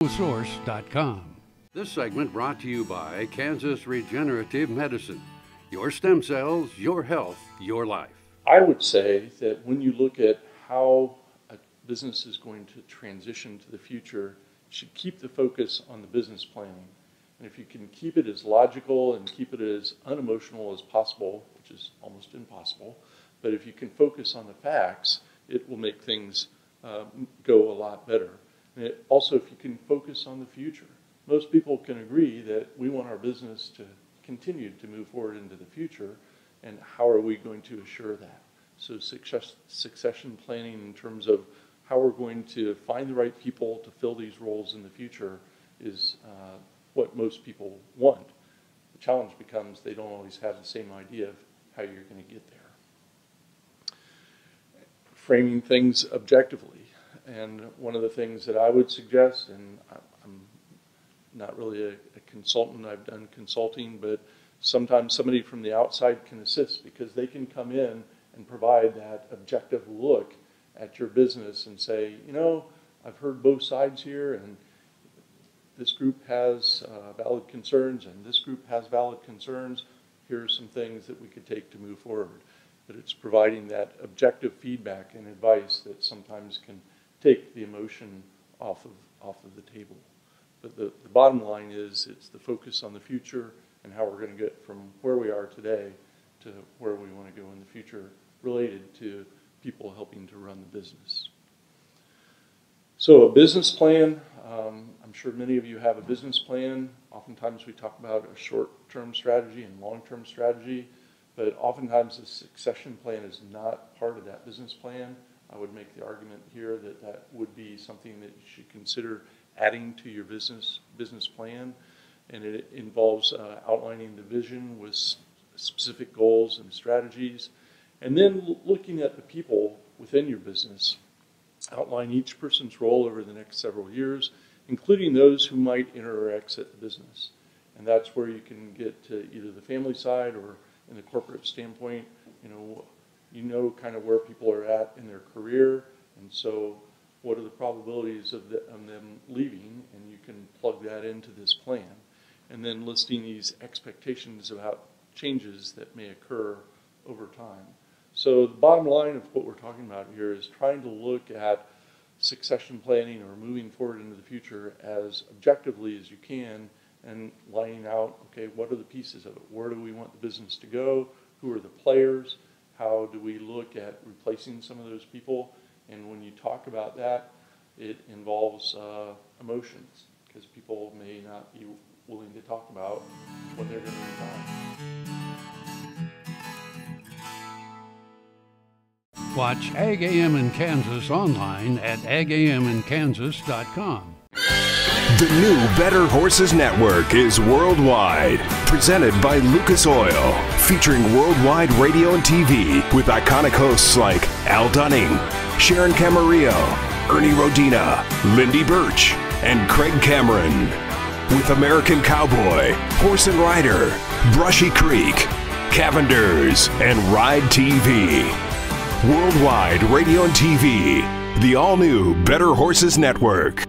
Source.com. This segment brought to you by Kansas Regenerative Medicine. Your stem cells, your health, your life. I would say that when you look at how a business is going to transition to the future, you should keep the focus on the business planning. And if you can keep it as logical and keep it as unemotional as possible, which is almost impossible, but if you can focus on the facts, it will make things go a lot better. And also, if you can focus on the future. Most people can agree that we want our business to continue to move forward into the future, and how are we going to assure that? So succession planning in terms of how we're going to find the right people to fill these roles in the future is what most people want. The challenge becomes they don't always have the same idea of how you're going to get there. Framing things objectively. And one of the things that I would suggest, and I'm not really a consultant, I've done consulting, but sometimes somebody from the outside can assist because they can come in and provide that objective look at your business and say, you know, I've heard both sides here, and this group has valid concerns and this group has valid concerns. Here are some things that we could take to move forward. But it's providing that objective feedback and advice that sometimes can take the emotion off of the table. But the bottom line is it's the focus on the future and how we're going to get from where we are today to where we want to go in the future related to people helping to run the business. So a business plan, I'm sure many of you have a business plan. Oftentimes we talk about a short-term strategy and long-term strategy, but oftentimes the succession plan is not part of that business plan. I would make the argument here that that would be something that you should consider adding to your business plan, and it involves outlining the vision with specific goals and strategies, and then looking at the people within your business. Outline each person's role over the next several years, including those who might enter or exit the business. And that's where you can get to either the family side or in the corporate standpoint, you know kind of where people are at in their career, and so what are the probabilities of them leaving, and you can plug that into this plan. And then listing these expectations about changes that may occur over time. So the bottom line of what we're talking about here is trying to look at succession planning or moving forward into the future as objectively as you can, and laying out, okay, what are the pieces of it? Where do we want the business to go? Who are the players? How do we look at replacing some of those people? And when you talk about that, it involves emotions, because people may not be willing to talk about when they're going to retire. Watch Ag AM in Kansas online at agaminkansas.com. The new Better Horses Network is worldwide, presented by Lucas Oil, featuring worldwide radio and TV with iconic hosts like Al Dunning, Sharon Camarillo, Ernie Rodina, Lindy Birch, and Craig Cameron. With American Cowboy, Horse and Rider, Brushy Creek, Cavenders, and Ride TV. Worldwide radio and TV, the all-new Better Horses Network.